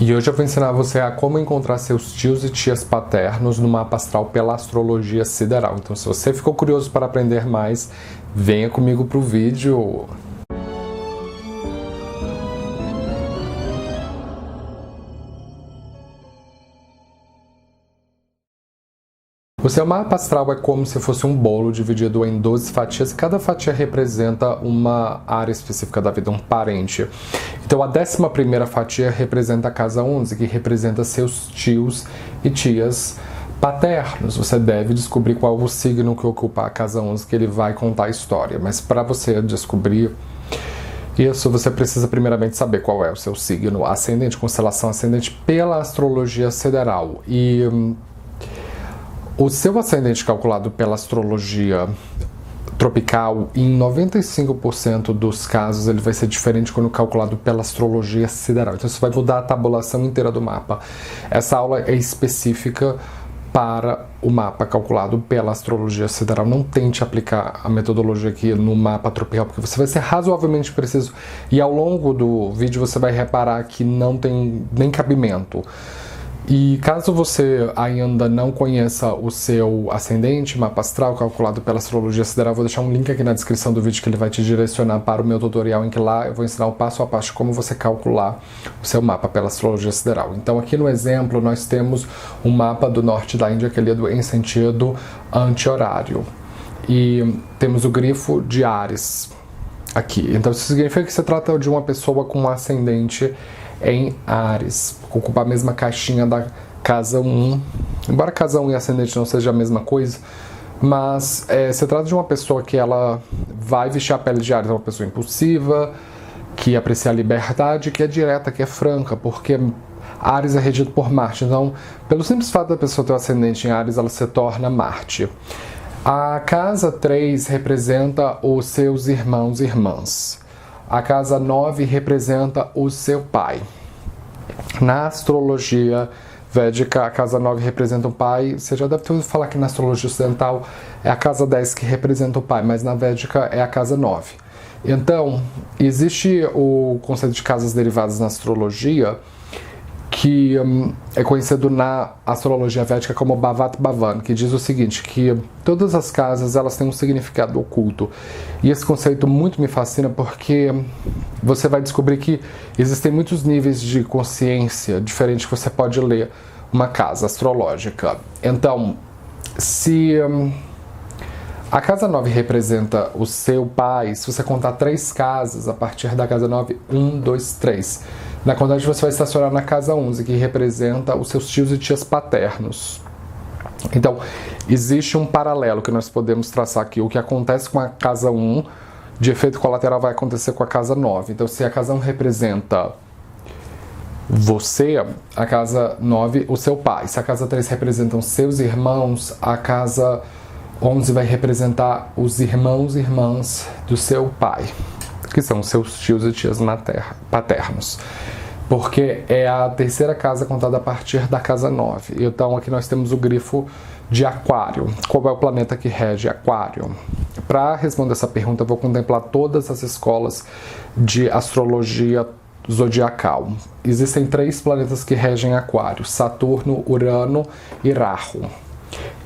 E hoje eu vou ensinar você a como encontrar seus tios e tias paternos no mapa astral pela astrologia sideral. Então, se você ficou curioso para aprender mais, venha comigo para o vídeo. O seu mapa astral é como se fosse um bolo dividido em 12 fatias e cada fatia representa uma área específica da vida, um parente. Então a 11ª fatia representa a casa 11, que representa seus tios e tias paternos. Você deve descobrir qual o signo que ocupa a casa 11, que ele vai contar a história. Mas para você descobrir isso, você precisa primeiramente saber qual é o seu signo ascendente, constelação ascendente pela astrologia sideral. E o seu ascendente calculado pela astrologia tropical, em 95% dos casos, ele vai ser diferente quando calculado pela astrologia sideral. Então, isso vai mudar a tabulação inteira do mapa. Essa aula é específica para o mapa calculado pela astrologia sideral. Não tente aplicar a metodologia aqui no mapa tropical, porque você vai ser razoavelmente preciso. E ao longo do vídeo você vai reparar que não tem nem cabimento. E caso você ainda não conheça o seu ascendente, mapa astral calculado pela astrologia sideral, eu vou deixar um link aqui na descrição do vídeo que ele vai te direcionar para o meu tutorial, em que lá eu vou ensinar o passo a passo de como você calcular o seu mapa pela astrologia sideral. Então aqui no exemplo nós temos um mapa do norte da Índia que é lido em sentido anti-horário. E temos o grifo de Áries aqui. Então isso significa que se trata de uma pessoa com um ascendente em Áries, ocupa a mesma caixinha da casa 1, embora casa 1 e ascendente não seja a mesma coisa, mas se trata de uma pessoa que ela vai vestir a pele de Áries, é uma pessoa impulsiva, que aprecia a liberdade, que é direta, que é franca, porque Áries é regido por Marte, então pelo simples fato da pessoa ter o ascendente em Áries, ela se torna Marte. A casa 3 representa os seus irmãos e irmãs. A casa 9 representa o seu pai. Na astrologia védica, a casa 9 representa o pai. Você já deve ter ouvido falar que na astrologia ocidental é a casa 10 que representa o pai, mas na védica é a casa 9. Então, existe o conceito de casas derivadas na astrologia, que é conhecido na astrologia védica como Bhavat Bhavan, que diz o seguinte, que todas as casas elas têm um significado oculto. E esse conceito muito me fascina porque você vai descobrir que existem muitos níveis de consciência diferentes que você pode ler uma casa astrológica. Então, se a casa 9 representa o seu pai, se você contar 3 casas a partir da casa 9, 1, 2, 3... Na contagem você vai estacionar na casa 11, que representa os seus tios e tias paternos. Então, existe um paralelo que nós podemos traçar aqui. O que acontece com a casa 1, de efeito colateral, vai acontecer com a casa 9. Então, se a casa 1 representa você, a casa 9, o seu pai. Se a casa 3 representa os seus irmãos, a casa 11 vai representar os irmãos e irmãs do seu pai, que são seus tios e tias paternos. Porque é a terceira casa contada a partir da casa 9. Então aqui nós temos o grifo de Aquário. Qual é o planeta que rege Aquário? Para responder essa pergunta, eu vou contemplar todas as escolas de astrologia zodiacal. Existem 3 planetas que regem Aquário: Saturno, Urano e Rahu.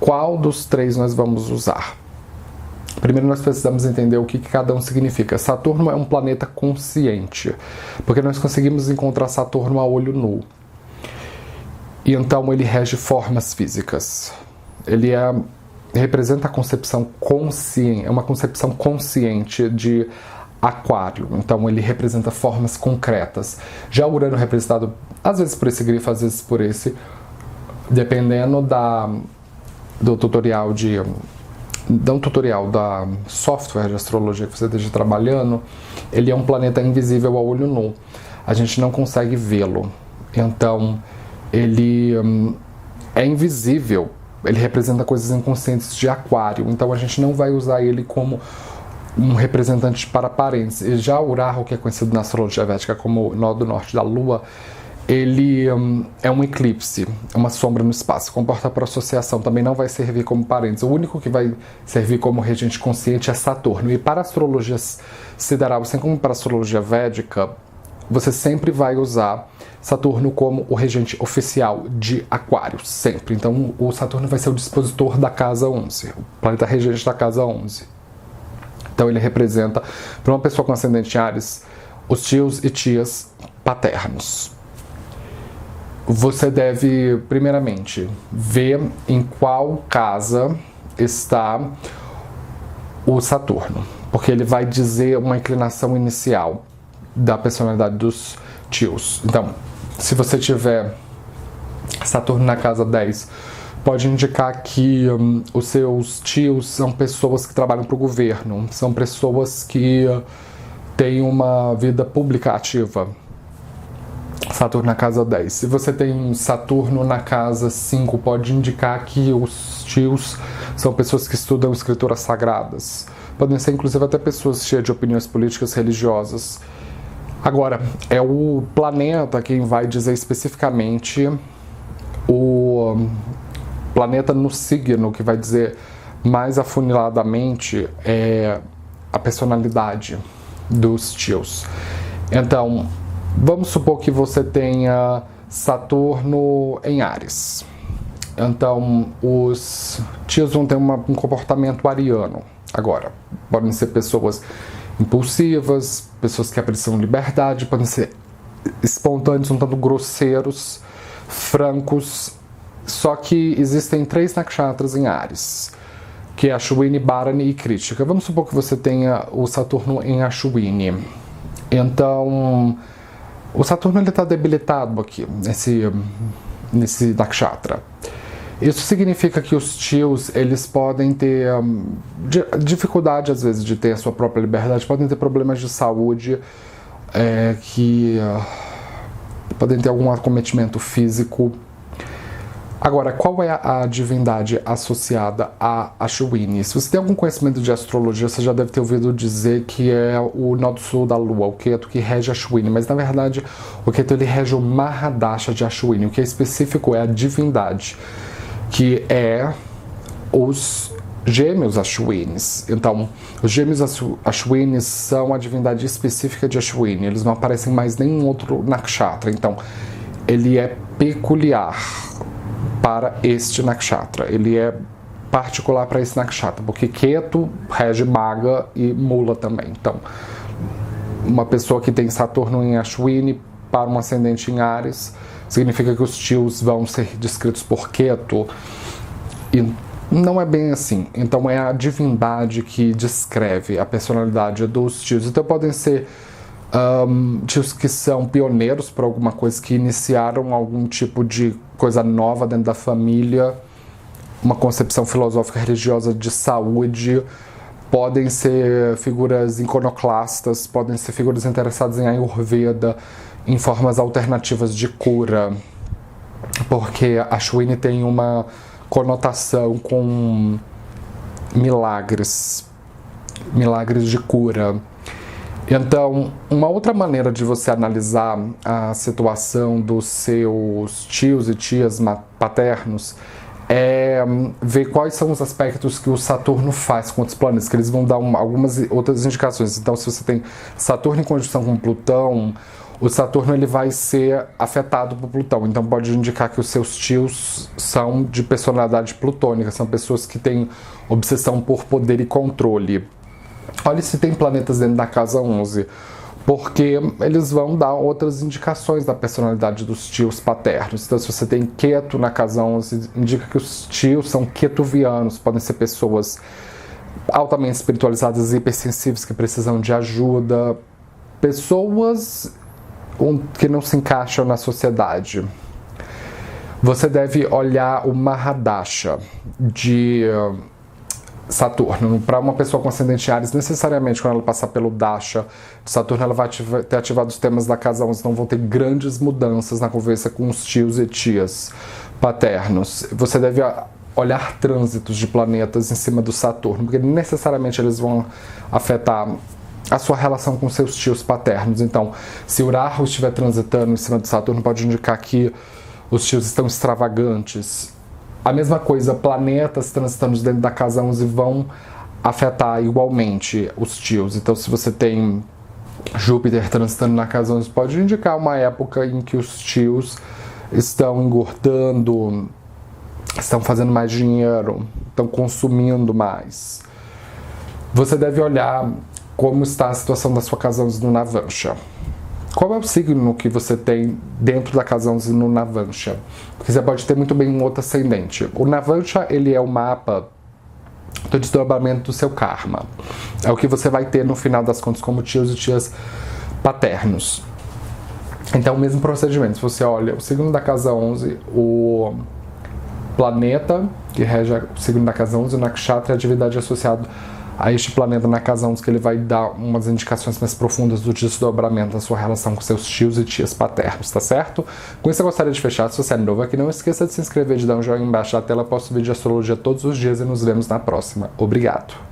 Qual dos 3 nós vamos usar? Primeiro nós precisamos entender o que cada um significa. Saturno é um planeta consciente, porque nós conseguimos encontrar Saturno a olho nu. E então ele rege formas físicas. Ele representa a concepção consciente, é uma concepção consciente de Aquário. Então ele representa formas concretas. Já o Urano é representado às vezes por esse grifo, às vezes por esse, dependendo do tutorial da software de astrologia que você esteja trabalhando. Ele é um planeta invisível a olho nu. A gente não consegue vê-lo. Então, ele é invisível. Ele representa coisas inconscientes de Aquário. Então, a gente não vai usar ele como um representante para parentes. E já o Rahu, que é conhecido na astrologia védica como nó do norte da Lua, ele é um eclipse, é uma sombra no espaço, comporta por associação, também não vai servir como parentes. O único que vai servir como regente consciente é Saturno. E para a astrologia sideral, assim como para a astrologia védica, você sempre vai usar Saturno como o regente oficial de Aquário, sempre. Então o Saturno vai ser o dispositor da casa 11, o planeta regente da casa 11. Então ele representa, para uma pessoa com ascendente em Áries, os tios e tias paternos. Você deve, primeiramente, ver em qual casa está o Saturno, porque ele vai dizer uma inclinação inicial da personalidade dos tios. Então, se você tiver Saturno na casa 10, pode indicar que os seus tios são pessoas que trabalham para o governo, são pessoas que têm uma vida pública ativa. Saturno na casa 10. Se você tem Saturno na casa 5, pode indicar que os tios são pessoas que estudam escrituras sagradas. Podem ser, inclusive, até pessoas cheias de opiniões políticas religiosas. Agora, é o planeta quem vai dizer especificamente o planeta no signo, que vai dizer mais afuniladamente a personalidade dos tios. Então, vamos supor que você tenha Saturno em Áries. Então, os tios vão ter um comportamento ariano. Agora, podem ser pessoas impulsivas, pessoas que apreciam liberdade, podem ser espontâneos, um tanto grosseiros, francos. Só que existem 3 nakshatras em Áries, que é Ashwini, Bharani e Kritika. Vamos supor que você tenha o Saturno em Ashwini. Então, o Saturno está debilitado aqui, nesse nakshatra. Isso significa que os tios, eles podem ter dificuldade, às vezes, de ter a sua própria liberdade, podem ter problemas de saúde, podem ter algum acometimento físico. Agora, qual é a divindade associada a Ashwini? Se você tem algum conhecimento de astrologia, você já deve ter ouvido dizer que é o nó do sul da lua, o Ketu, que rege Ashwini. Mas, na verdade, o Ketu, ele rege o Mahadasha de Ashwini. O que é específico é a divindade, que é os gêmeos Ashwinis. Então, os gêmeos Ashwinis são a divindade específica de Ashwini. Eles não aparecem mais em nenhum outro nakshatra. Então, ele é peculiar para este nakshatra. Ele é particular para esse nakshatra, porque Ketu rege Maga e Mula também. Então, uma pessoa que tem Saturno em Ashwini para um ascendente em Áries, significa que os tios vão ser descritos por Ketu, e não é bem assim. Então é a divindade que descreve a personalidade dos tios. Então podem ser tios que são pioneiros por alguma coisa, que iniciaram algum tipo de coisa nova dentro da família, uma concepção filosófica religiosa de saúde. Podem ser figuras iconoclastas, podem ser figuras interessadas em Ayurveda, em formas alternativas de cura, porque a Ashwini tem uma conotação com milagres de cura. Então, uma outra maneira de você analisar a situação dos seus tios e tias paternos é ver quais são os aspectos que o Saturno faz com outros planetas, que eles vão dar algumas outras indicações. Então, se você tem Saturno em conjunção com Plutão, o Saturno ele vai ser afetado por Plutão. Então, pode indicar que os seus tios são de personalidade plutônica, são pessoas que têm obsessão por poder e controle. Olha se tem planetas dentro da casa 11, porque eles vão dar outras indicações da personalidade dos tios paternos. Então, se você tem Ketu na casa 11, indica que os tios são ketuvianos, podem ser pessoas altamente espiritualizadas e hipersensíveis que precisam de ajuda, pessoas que não se encaixam na sociedade. Você deve olhar o Mahadasha de Saturno. Para uma pessoa com ascendente em Áries, necessariamente quando ela passar pelo Dasha de Saturno, ela vai ter ativado os temas da casa 11, então vão ter grandes mudanças na conversa com os tios e tias paternos. Você deve olhar trânsitos de planetas em cima do Saturno, porque necessariamente eles vão afetar a sua relação com seus tios paternos. Então, se o Rahu estiver transitando em cima do Saturno, pode indicar que os tios estão extravagantes. A mesma coisa, planetas transitando dentro da casa 11 vão afetar igualmente os tios. Então, se você tem Júpiter transitando na casa 11 pode indicar uma época em que os tios estão engordando, estão fazendo mais dinheiro, estão consumindo mais. Você deve olhar como está a situação da sua casa 11 no Navamsha. Qual é o signo que você tem dentro da casa 11 no Navamsha? Porque você pode ter muito bem um outro ascendente. O Navamsha, ele é o mapa do desdobramento do seu karma. É o que você vai ter no final das contas como tios e tias paternos. Então, o mesmo procedimento. Se você olha o signo da casa 11, o planeta que rege o signo da casa 11, o Nakshatra, é a divindade associada a este planeta na casa 11, que ele vai dar umas indicações mais profundas do desdobramento da sua relação com seus tios e tias paternos, tá certo? Com isso eu gostaria de fechar. Se você é novo aqui, não esqueça de se inscrever, de dar um joinha embaixo da tela. Eu posto vídeo de astrologia todos os dias e nos vemos na próxima. Obrigado!